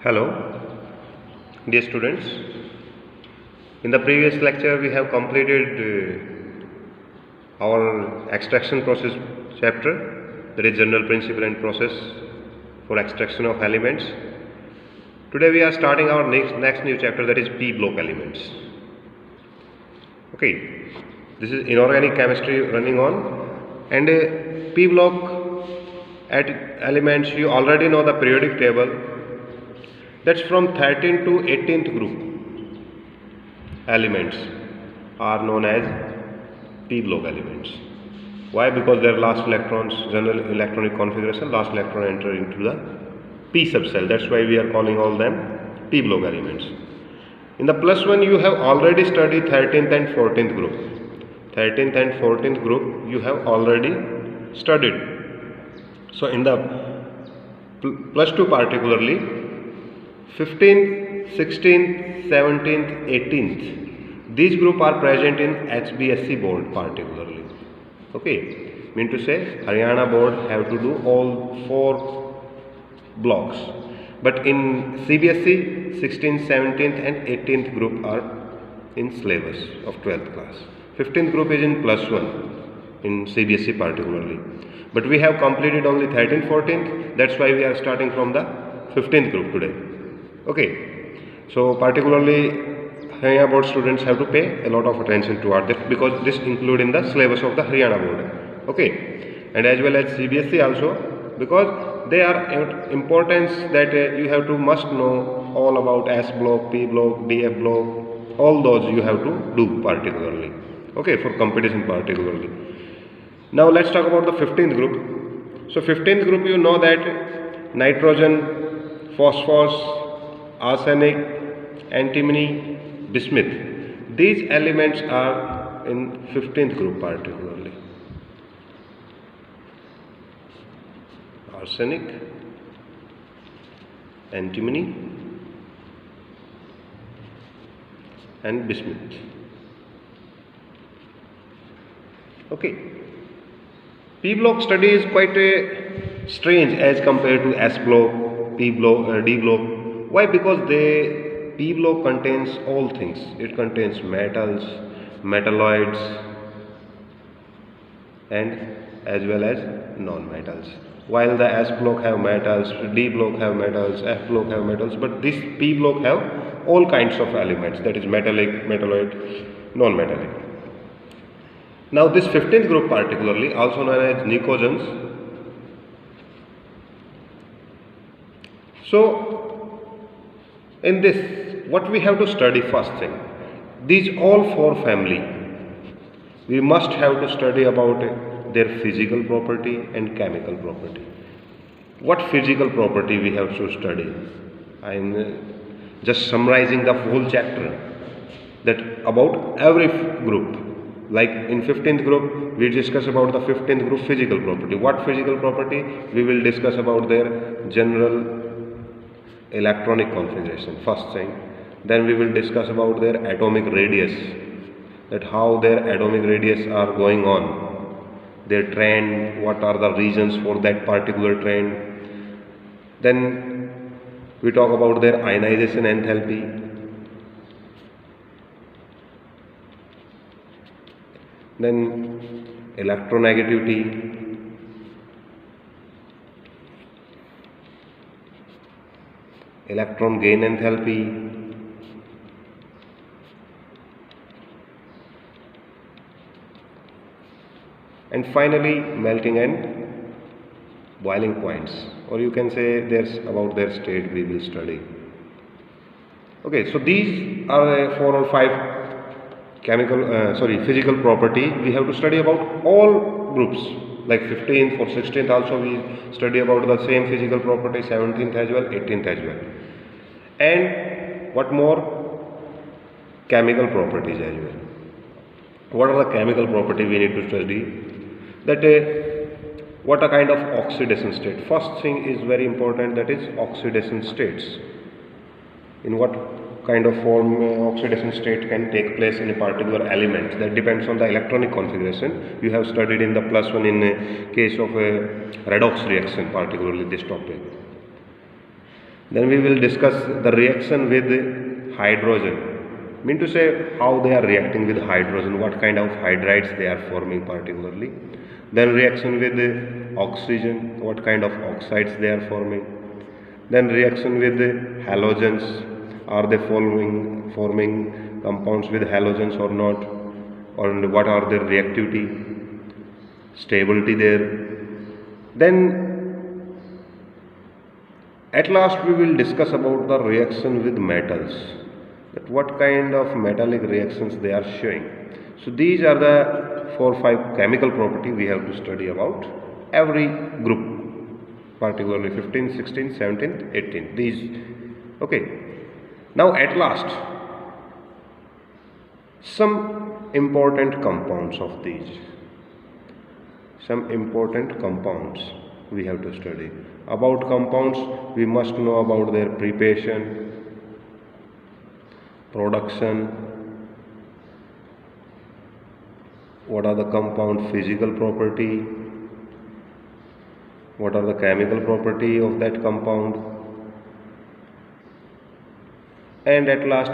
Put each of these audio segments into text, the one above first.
Hello, dear students. In the previous lecture, we have completed our extraction process chapter, that is general principle and process for extraction of elements. Today we are starting our next new chapter, that is P block elements. Okay, this is inorganic chemistry running on, and P block at elements, you already know the periodic table. That's from 13th to 18th group elements are known as P block elements. Why? Because their last electrons, general electronic configuration, last electron enter into the P subcell. That's why we are calling all them P block elements. In the plus one, you have already studied 13th and 14th group. 13th and 14th group you have already studied. So in the plus two particularly, 15th, 16th, 17th, 18th, these group are present in HBSC board particularly. Okay, mean to say Haryana board have to do all 4 blocks, but in CBSE 16th, 17th and 18th group are in syllabus of 12th class. 15th group is in plus 1 in CBSE particularly, but we have completed only 13th, 14th. That's why we are starting from the 15th group today. Okay, so particularly Haryana board students have to pay a lot of attention toward this, because this include in the syllabus of the Haryana board. Okay, and as well as CBSE also, because they are importance that you have to must know all about S block, P block, DF block, all those you have to do particularly. Okay, for competition particularly. Now let's talk about the 15th group. So 15th group, you know that nitrogen, phosphorus, arsenic, antimony, bismuth. These elements are in 15th group particularly. Arsenic, antimony and bismuth. Okay. P block study is quite strange as compared to S block, P block, D block. Why? Because P block contains all things. It contains metals, metalloids, and as well as non-metals. While the S block have metals, D block have metals, F block have metals, but this P block have all kinds of elements, that is metallic, metalloid, non-metallic. Now this 15th group particularly, also known as nicogens. So in this, what we have to study first thing, these all 4 family, we must have to study about their physical property and chemical property. What physical property we have to study? I am just summarizing the whole chapter, that about every group. Like in 15th group, we discuss about the 15th group physical property. What physical property? We will discuss about their general electronic configuration, first thing. Then we will discuss about their atomic radius, that how their atomic radius are going on, their trend, what are the reasons for that particular trend. Then we talk about their ionization enthalpy. Then electronegativity, electron gain enthalpy, and finally melting and boiling points, or you can say there's about their state we will study. Okay, so these are 4 or 5 physical property we have to study about all groups. Like 15th or 16th also we study about the same physical property, 17th as well, 18th as well. And what more? Chemical properties as well. What are the chemical property we need to study? That what a kind of oxidation state. First thing is very important, that is oxidation states. In what kind of form oxidation state can take place in a particular element, that depends on the electronic configuration. You have studied in the plus 1 in case of a redox reaction, particularly this topic. Then we will discuss the reaction with hydrogen. Mean to say how they are reacting with hydrogen, what kind of hydrides they are forming particularly. Then reaction with oxygen, what kind of oxides they are forming. Then reaction with halogens, are they forming compounds with halogens or not, or what are their reactivity, stability there. Then at last we will discuss about the reaction with metals, that what kind of metallic reactions they are showing. So these are the 4-5 chemical property we have to study about every group, particularly 15th, 16th, 17th, 18th. These, okay. Now at last, some important compounds of these. Some important compounds we have to study. About compounds, we must know about their preparation, production, what are the compound physical property, what are the chemical property of that compound, and at last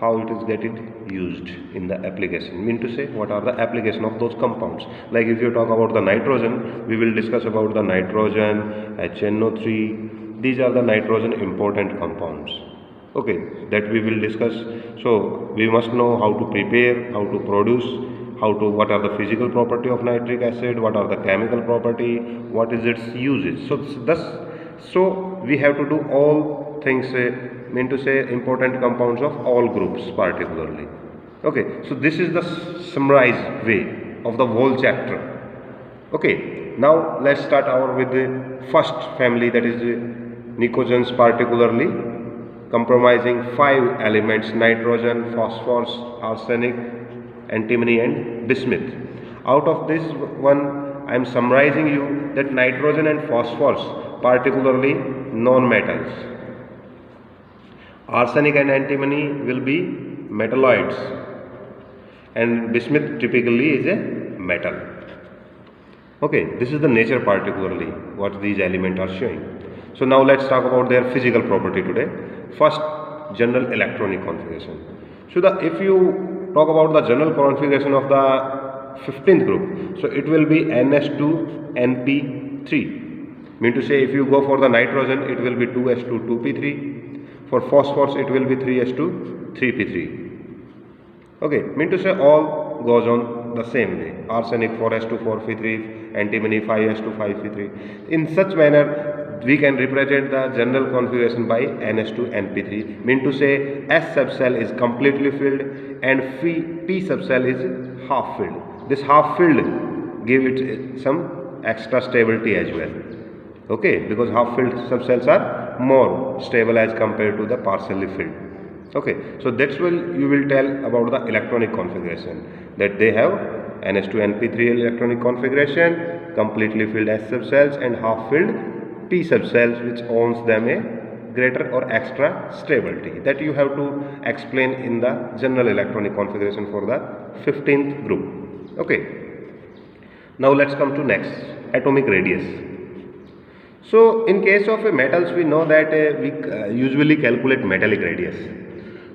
how it is getting used in the application. Mean to say what are the application of those compounds. Like if you talk about the nitrogen, we will discuss about the nitrogen, HNO3. These are the nitrogen important compounds, okay, that we will discuss. So we must know how to prepare, how to produce, what are the physical property of nitric acid, what are the chemical property, what is its uses. So we have to do all things, mean to say important compounds of all groups particularly. Okay, so this is the summarized way of the whole chapter. Okay, now let's start with the first family, that is nicogens, particularly comprising 5 elements: nitrogen, phosphorus, arsenic, antimony and bismuth. Out of this one, I am summarizing you that nitrogen and phosphorus, particularly non-metals. Arsenic and antimony will be metalloids, and bismuth typically is a metal. Okay, this is the nature particularly what these elements are showing. So now let's talk about their physical property today. First, general electronic configuration. So if you talk about the general configuration of the 15th group, so it will be NS2NP3. Mean to say if you go for the nitrogen, it will be 2S2 2p3. For phosphorus, it will be 3S2 3p3. Okay, mean to say all goes on the same way. Arsenic 4S2 4p3, antimony 5S2 5p3. In such manner, we can represent the general configuration by NS2NP3. Mean to say S subcell is completely filled and P subcell is half filled. This half filled give it some extra stability as well. Okay, because half filled subcells are more stable as compared to the partially filled. Okay, so that's why you will tell about the electronic configuration, that they have NS2NP3 electronic configuration, completely filled S subcells and half filled P subcells, which owns them a greater or extra stability. That you have to explain in the general electronic configuration for the 15th group. Okay, now let's come to next, atomic radius. So in case of metals, we know that we usually calculate metallic radius,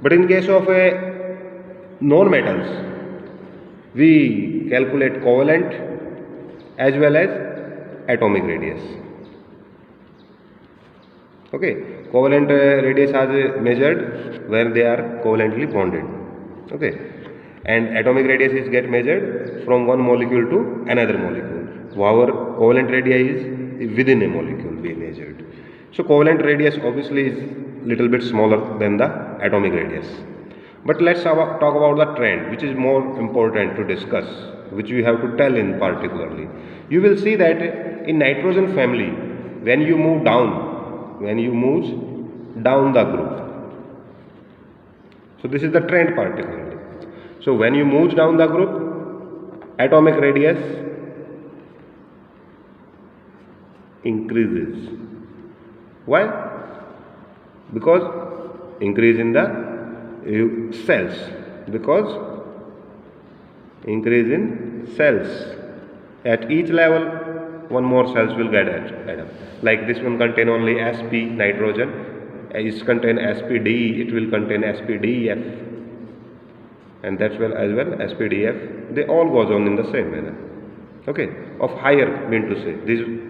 but in case of non-metals, we calculate covalent as well as atomic radius. Okay, covalent radius is measured when they are covalently bonded. Okay, and atomic radius is get measured from one molecule to another molecule. Our covalent radius is within a molecule we measured. So covalent radius obviously is little bit smaller than the atomic radius. But let's talk about the trend, which is more important to discuss, which we have to tell in particularly. You will see that in nitrogen family, when you move down the group, so this is the trend particularly. So when you move down the group, atomic radius increases. Why? Because increase in the cells, because increase in cells. At each level, one more cells will get added up. Like this one contain only sp nitrogen, is contain sp-D, it will contain sp-DEF, and that's well as well sp-DF. They all goes on in the same manner. Okay, of higher, mean to say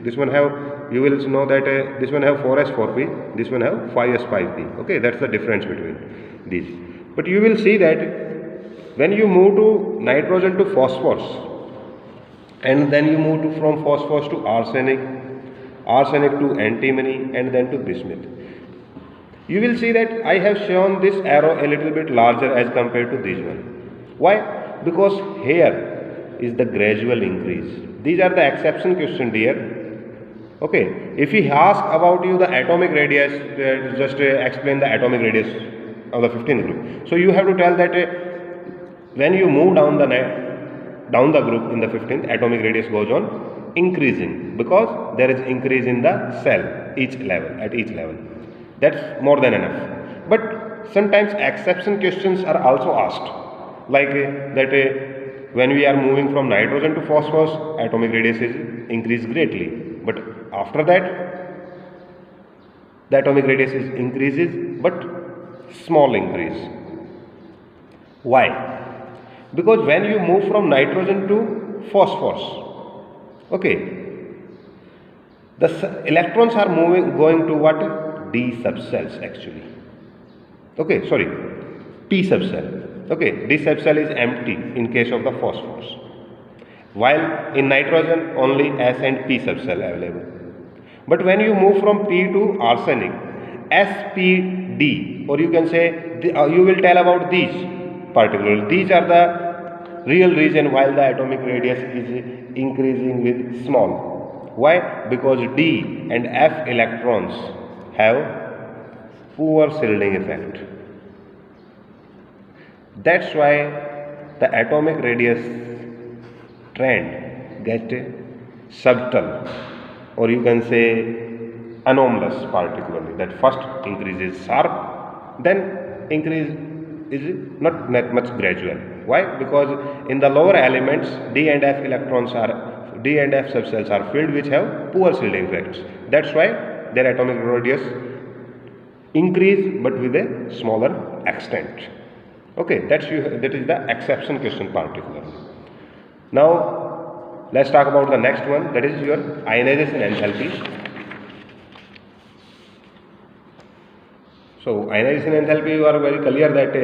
this one have, you will know that this one have 4s4p, this one have 5s5p. Okay, that's the difference between these. But you will see that when you move to nitrogen to phosphorus, and then you move to from phosphorus to arsenic to antimony, and then to bismuth, you will see that I have shown this arrow a little bit larger as compared to this one. Why? Because here is the gradual increase. These are the exception question, dear. Okay, if he asks about you the atomic radius, just explain the atomic radius of the 15th group. So you have to tell that when you move down the group in the 15th, atomic radius goes on increasing, because there is increase in the cell at each level. That's more than enough. But sometimes exception questions are also asked, like that when we are moving from nitrogen to phosphorus, atomic radius is increased greatly, but after that the atomic radius is increases, but small increase. Why? Because when you move from nitrogen to phosphorus, okay, the electrons are going to what? D subcells actually. Okay, sorry, P subcell. Okay, D subcell is empty in case of the phosphorus, while in nitrogen only S and P subcell available. But when you move from P to arsenic, SPD, or you can say you will tell about these particularly. These are the real reason why the atomic radius is increasing with small. Why? Because D and F electrons have poor shielding effect. That's why the atomic radius trend gets subtle, or you can say anomalous particularly, that first increase is sharp, then increase is not that much gradual. Why? Because in the lower elements D and F subcells are filled which have poor shielding effects. That's why their atomic radius increase but with a smaller extent. Okay, that is the exception question particularly. Now let's talk about the next one, that is your ionization enthalpy. So ionization enthalpy, you are very clear that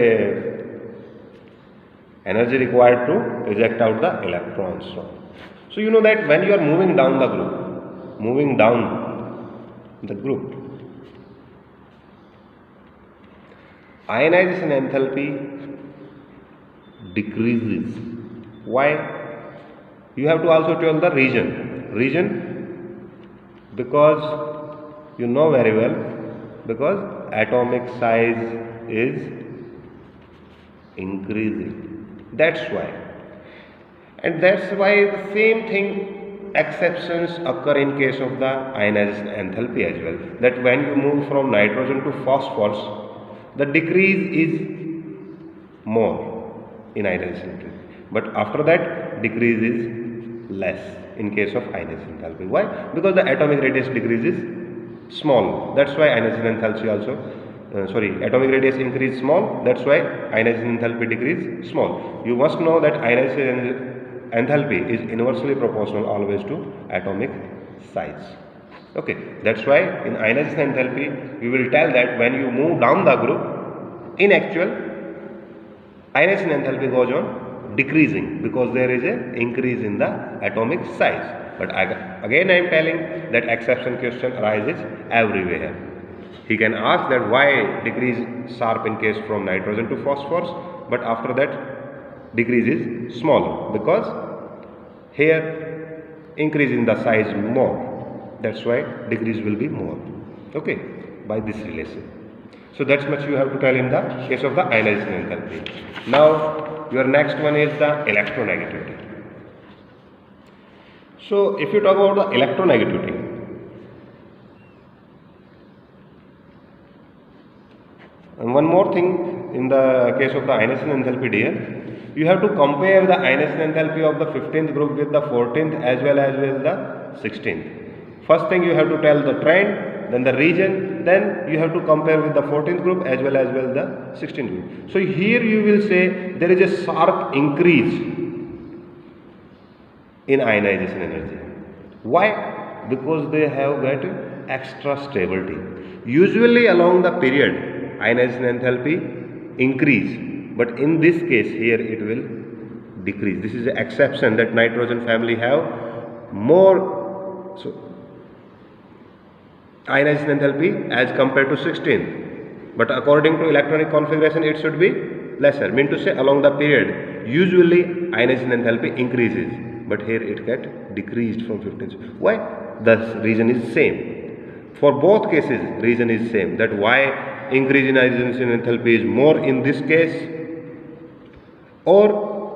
energy required to eject out the electrons. So you know that when you are moving down the group, ionization enthalpy decreases. Why? You have to also tell the reason, because you know very well, because atomic size is increasing. That's why. And that's why the same thing, exceptions occur in case of the ionization enthalpy as well, that when you move from nitrogen to phosphorus, the decrease is more in ionization enthalpy, but after that decrease is less in case of ionization enthalpy. Why? Because the atomic radius decreases small. That's why ionization enthalpy also atomic radius increase small. That's why ionization enthalpy decrease small. You must know that ionization enthalpy is inversely proportional always to atomic size. Okay, that's why in ionization enthalpy we will tell that when you move down the group, in actual ionization enthalpy goes on decreasing because there is a increase in the atomic size. But again I am telling that exception question arises everywhere. He can ask that why decrease sharp in case from nitrogen to phosphorus, but after that decrease is smaller, because here increase in the size more. That's why decrease will be more. Okay, by this relation. So that's much you have to tell in the case of the ionization enthalpy. Now your next one is the electronegativity. So if you talk about the electronegativity, and one more thing in the case of the ionization enthalpy, dear, you have to compare the ionization enthalpy of the 15th group with the 14th as well as with the 16th. First thing you have to tell the trend, then the region, then you have to compare with the 14th group as well the 16th group. So here you will say there is a sharp increase in ionization energy. Why? Because they have got extra stability. Usually along the period ionization enthalpy increase, but in this case here it will decrease. This is the exception that nitrogen family have more ionization enthalpy as compared to 16th, but according to electronic configuration it should be lesser. Mean to say along the period usually ionization enthalpy increases, but here it get decreased from 15th. Why? The reason is same. For both cases reason is same, that why increase in ionization enthalpy is more in this case, or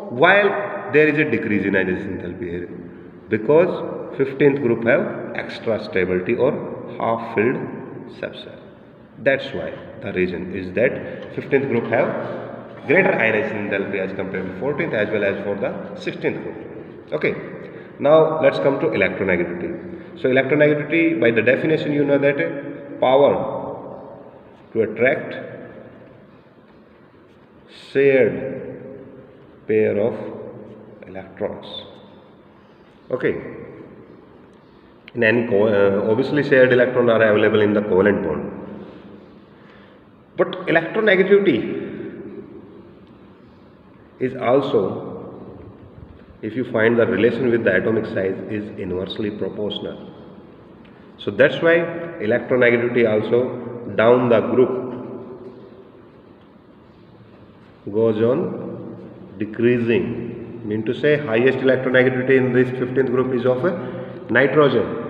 while there is a decrease in ionization enthalpy here, because 15th group have extra stability or half filled subshell. That's why the reason is that 15th group have greater ionization enthalpy as compared to 14th as well as for the 16th group. Okay, now let's come to electronegativity. So electronegativity, by the definition you know that power to attract shared pair of electrons. Okay, in any obviously shared electrons are available in the covalent bond, but electronegativity is also, if you find the relation with the atomic size, is inversely proportional. So that's why electronegativity also down the group goes on decreasing. Mean to say highest electronegativity in this 15th group is of nitrogen.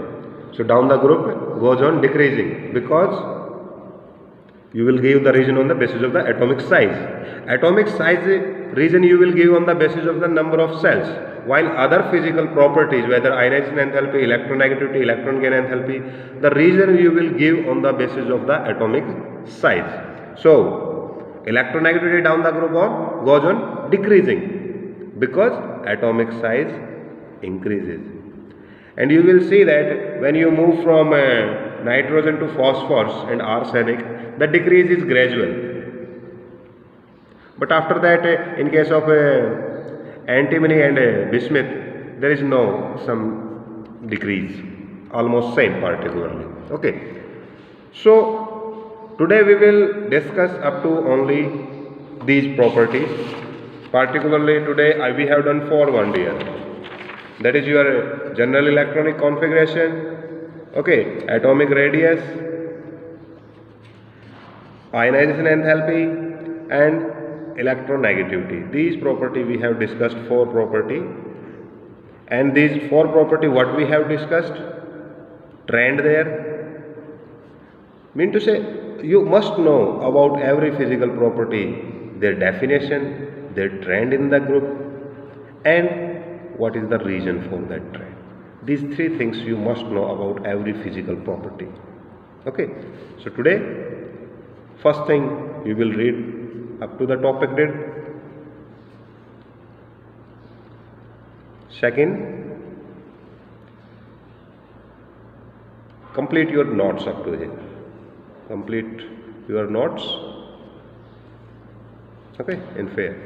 So down the group goes on decreasing, because you will give the reason on the basis of the atomic size. Atomic size reason you will give on the basis of the number of cells, while other physical properties, whether ionization enthalpy, electronegativity, electron gain enthalpy, the reason you will give on the basis of the atomic size. So electronegativity down the group goes on decreasing because atomic size increases. And you will see that when you move from nitrogen to phosphorus and arsenic, the decrease is gradual. But after that, in case of antimony and bismuth, there is no some decrease, almost same particularly. Okay. So today we will discuss up to only these properties. Particularly today we have done 4 1 dear. That is your general electronic configuration, okay, atomic radius, ionization enthalpy, and electronegativity. These property we have discussed 4 property, and these 4 property what we have discussed, trend there. Mean to say you must know about every physical property, their definition, their trend in the group, and what is the reason for that trend. These 3 things you must know about every physical property. Okay. So today, first thing you will read up to the topic date. Second, complete your notes up to here. Complete your notes. Okay, in fair.